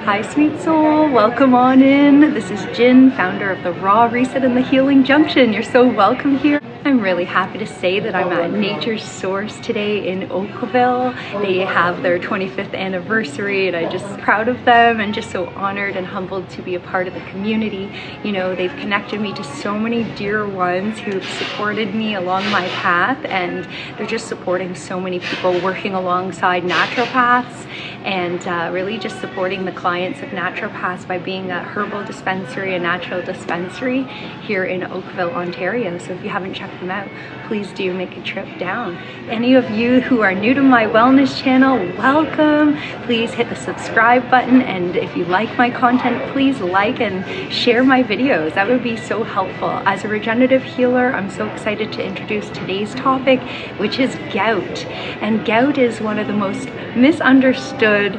Hi sweet soul, welcome on in. This is Jin, founder of the Raw Reset and the Healing Junction. You're so welcome here. I'm really happy to say that I'm at Nature's Source today in Oakville. They have their 25th anniversary and I'm just proud of them and just so honored and humbled to be a part of the community. You know, they've connected me to so many dear ones who've supported me along my path, and they're just supporting so many people working alongside naturopaths and really just supporting the clients of naturopaths by being a herbal dispensary, a natural dispensary here in Oakville, Ontario. So if you haven't checked them out, please do make a trip down. Any of you who are new to my wellness channel, welcome. Please hit the subscribe button, and if you like my content, please like and share my videos. That would be so helpful. As a regenerative healer, I'm so excited to introduce today's topic, which is gout. And gout is one of the most misunderstood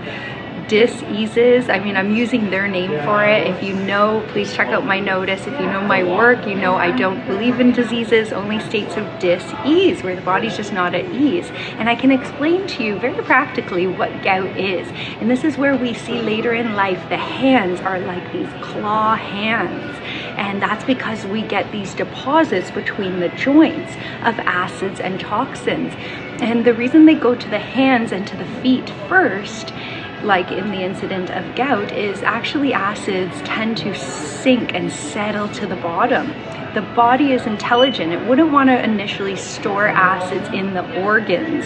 diseases. I mean, I'm using their name for it. If you know, please check out my notice. If you know my work, you know I don't believe in diseases, only states of dis-ease, where the body's just not at ease. And I can explain to you very practically what gout is. And this is where we see later in life the hands are like these claw hands. And that's because we get these deposits between the joints of acids and toxins. And the reason they go to the hands and to the feet first, like in the incident of gout, is actually acids tend to sink and settle to the bottom. The body is intelligent. It wouldn't want to initially store acids in the organs.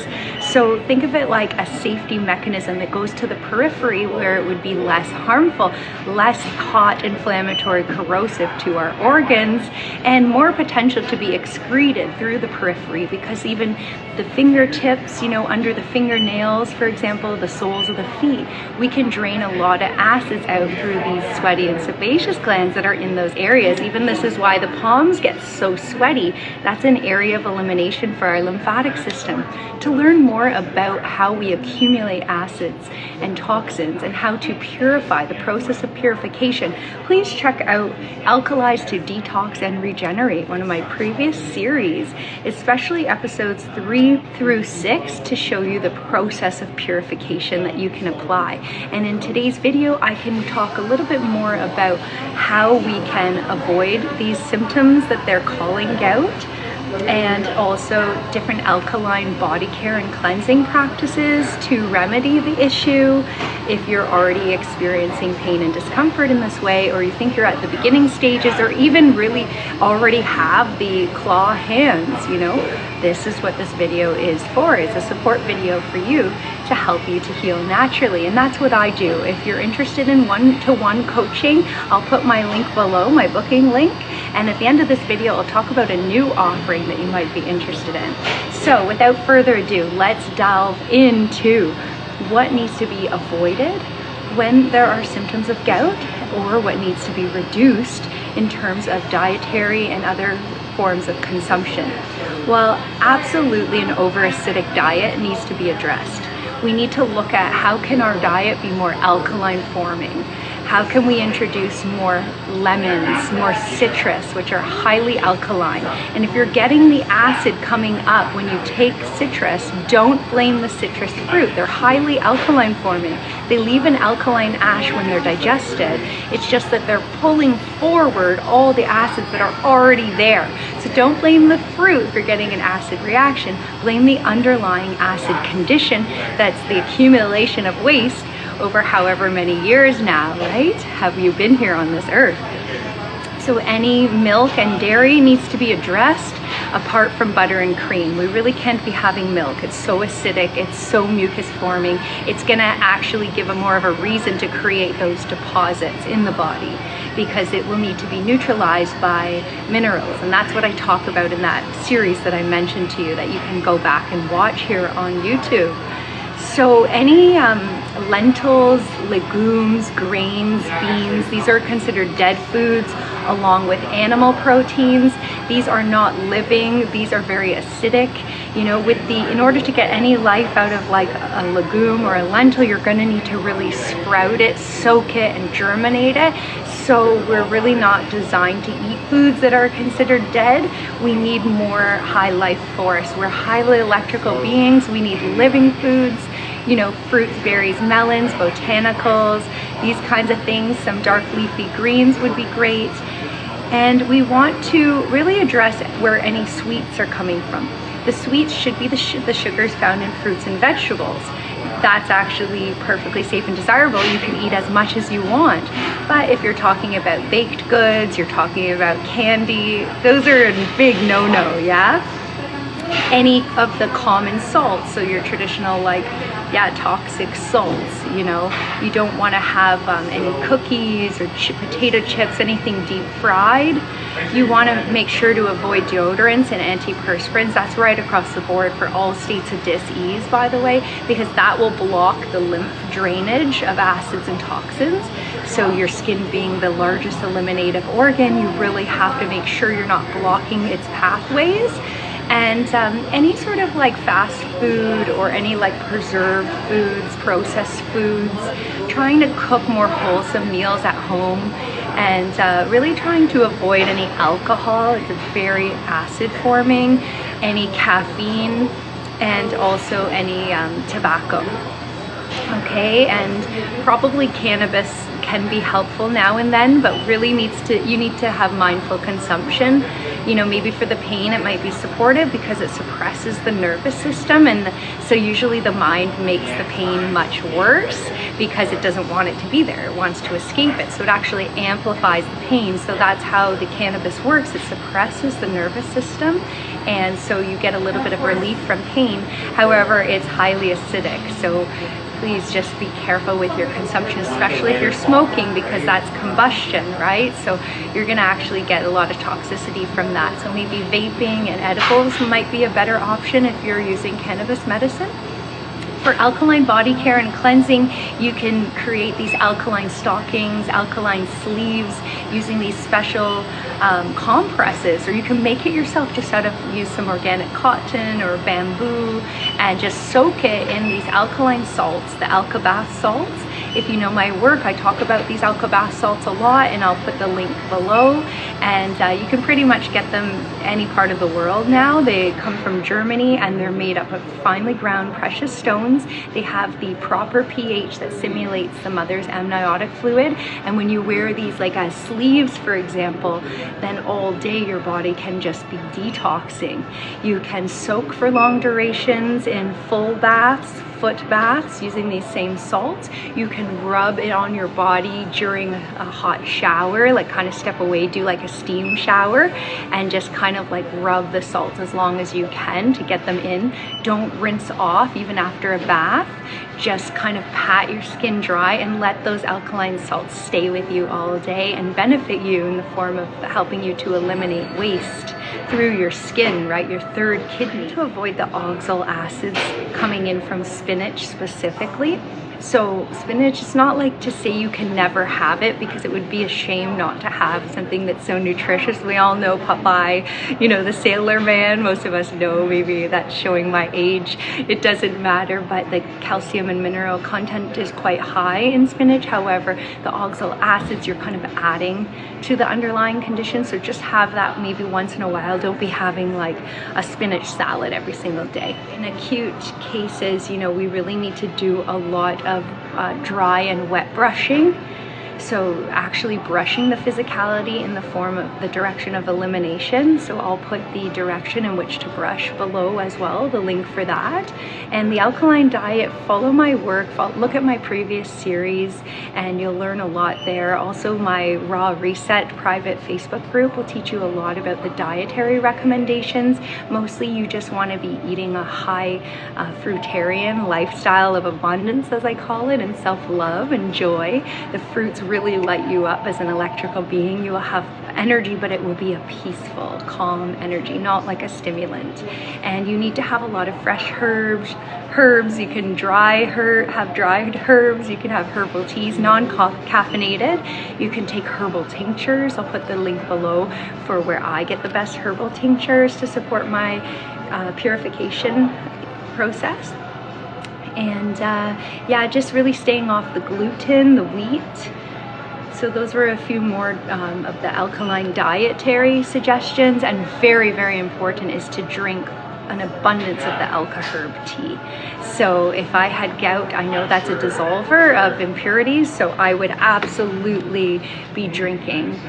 So think of it like a safety mechanism. It goes to the periphery where it would be less harmful, less hot, inflammatory, corrosive to our organs, and more potential to be excreted through the periphery, because even the fingertips, you know, under the fingernails, for example, the soles of the feet, we can drain a lot of acids out through these sweaty and sebaceous glands that are in those areas. Even this is why the palms get so sweaty. That's an area of elimination for our lymphatic system. To learn more about how we accumulate acids and toxins and how to purify, the process of purification, please check out Alkalize to Detox and Regenerate, one of my previous series, especially episodes 3 through 6, to show you the process of purification that you can apply. And in today's video, I can talk a little bit more about how we can avoid these symptoms that they're calling gout, and also different alkaline body care and cleansing practices to remedy the issue. If you're already experiencing pain and discomfort in this way, or you think you're at the beginning stages, or even really already have the claw hands, you know, this is what this video is for. It's a support video for you to help you to heal naturally. And that's what I do. If you're interested in one-to-one coaching, I'll put my link below, my booking link. And at the end of this video, I'll talk about a new offering that you might be interested in. So without further ado, let's delve into what needs to be avoided when there are symptoms of gout, or what needs to be reduced in terms of dietary and other forms of consumption. Well, absolutely an over-acidic diet needs to be addressed. We need to look at how can our diet be more alkaline forming. How can we introduce more lemons, more citrus, which are highly alkaline? And if you're getting the acid coming up when you take citrus, don't blame the citrus fruit. They're highly alkaline forming. They leave an alkaline ash when they're digested. It's just that they're pulling forward all the acids that are already there. So don't blame the fruit for getting an acid reaction. Blame the underlying acid condition that's the accumulation of waste over however many years now, right? Have you been here on this earth? So any milk and dairy needs to be addressed apart from butter and cream. We really can't be having milk. It's so acidic, it's so mucus forming. It's gonna actually give a more of a reason to create those deposits in the body, because it will need to be neutralized by minerals. And that's what I talk about in that series that I mentioned to you that you can go back and watch here on YouTube. So any lentils, legumes, grains, beans, these are considered dead foods along with animal proteins. These are not living, these are very acidic. You know, in order to get any life out of like a legume or a lentil, you're gonna need to really sprout it, soak it, and germinate it. So we're really not designed to eat foods that are considered dead. We need more high life force. We're highly electrical beings. We need living foods. you know, fruits, berries, melons, botanicals, these kinds of things. Some dark leafy greens would be great. And we want to really address where any sweets are coming from. The sweets should be the sugars found in fruits and vegetables. That's actually perfectly safe and desirable. You can eat as much as you want. But if you're talking about baked goods, you're talking about candy, those are a big no-no, yeah? Any of the common salts, so your traditional, like, yeah, toxic salts, you know, you don't want to have any cookies or potato chips, anything deep fried. You want to make sure to avoid deodorants and antiperspirants. That's right across the board for all states of dis-ease, by the way, because that will block the lymph drainage of acids and toxins. So your skin being the largest eliminative organ, you really have to make sure you're not blocking its pathways. And any sort of like fast food or any like preserved foods, processed foods, trying to cook more wholesome meals at home, and really trying to avoid any alcohol. It's very acid forming, any caffeine, and also any tobacco. Okay, and probably cannabis can be helpful now and then, but really you need to have mindful consumption. You know, maybe for the pain it might be supportive because it suppresses the nervous system, and so usually the mind makes the pain much worse because it doesn't want it to be there. It wants to escape it, so it actually amplifies the pain. So that's how the cannabis works. It suppresses the nervous system, and so you get a little bit of relief from pain. However, it's highly acidic, so please just be careful with your consumption, especially if you're smoking, because that's combustion, right? So you're gonna actually get a lot of toxicity from that. So maybe vaping and edibles might be a better option if you're using cannabis medicine. For alkaline body care and cleansing, you can create these alkaline stockings, alkaline sleeves, using these special compresses, or you can make it yourself just out of, use some organic cotton or bamboo and just soak it in these alkaline salts, the AlkaBath Salts. If you know my work, I talk about these AlkaBath Salts a lot, and I'll put the link below. And you can pretty much get them any part of the world now. They come from Germany, and they're made up of finely ground precious stones. They have the proper pH that simulates the mother's amniotic fluid. And when you wear these like as sleeves, for example, then all day your body can just be detoxing. You can soak for long durations in full baths, foot baths, using these same salts. You can rub it on your body during a hot shower, like kind of step away, do like a steam shower, and just kind of like rub the salts as long as you can to get them in. Don't rinse off even after a bath. Just kind of pat your skin dry and let those alkaline salts stay with you all day and benefit you in the form of helping you to eliminate waste through your skin, right? Your third kidney. To avoid the oxal acids coming in from spinach specifically. So spinach, it's not like to say you can never have it, because it would be a shame not to have something that's so nutritious. We all know Popeye, you know, the Sailor Man. Most of us know, maybe that's showing my age. It doesn't matter, but the calcium and mineral content is quite high in spinach. However, the oxal acids you're kind of adding to the underlying condition. So just have that maybe once in a while. Don't be having like a spinach salad every single day. In acute cases, you know, we really need to do a lot of dry and wet brushing. So actually brushing the physicality in the form of the direction of elimination. So I'll put the direction in which to brush below as well, the link for that. And the alkaline diet, follow my work, look at my previous series, and you'll learn a lot there. Also, my Raw Reset private Facebook group will teach you a lot about the dietary recommendations. Mostly you just want to be eating a high fruitarian lifestyle of abundance, as I call it, and self-love and joy. The fruits really light you up as an electrical being. You will have energy, but it will be a peaceful, calm energy, not like a stimulant. And you need to have a lot of fresh herbs. You can have dried herbs. You can have herbal teas, non-caffeinated. You can take herbal tinctures. I'll put the link below for where I get the best herbal tinctures to support my purification process. And yeah, just really staying off the gluten, the wheat. So those were a few more of the alkaline dietary suggestions. And very, very important is to drink an abundance of the alka herb tea. So if I had gout, I know that's a dissolver of impurities, so I would absolutely be drinking,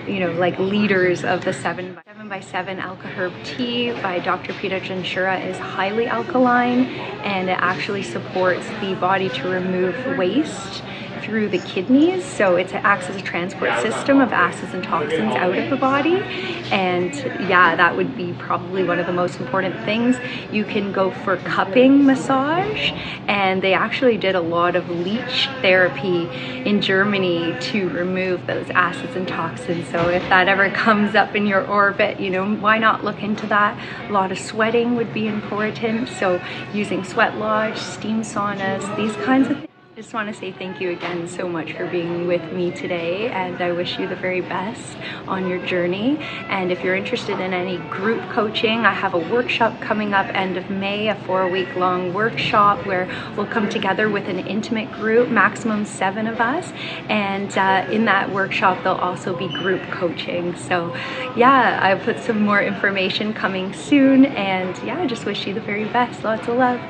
you know, like liters of the 7x7 alka herb tea by Dr. Jentschura is highly alkaline, and it actually supports the body to remove waste through the kidneys. So it acts as a transport system of acids and toxins out of the body. And yeah, that would be probably one of the most important things. You can go for cupping massage, and they actually did a lot of leech therapy in Germany to remove those acids and toxins. So if that ever comes up in your orbit, you know, why not look into that? A lot of sweating would be important, so using sweat lodge, steam saunas, these kinds of things. I just want to say thank you again so much for being with me today, and I wish you the very best on your journey. And if you're interested in any group coaching, I have a workshop coming up end of May, a 4-week-long workshop where we'll come together with an intimate group, maximum 7 of us, and in that workshop there'll also be group coaching. So yeah, I've put some more information coming soon, and yeah, I just wish you the very best. Lots of love.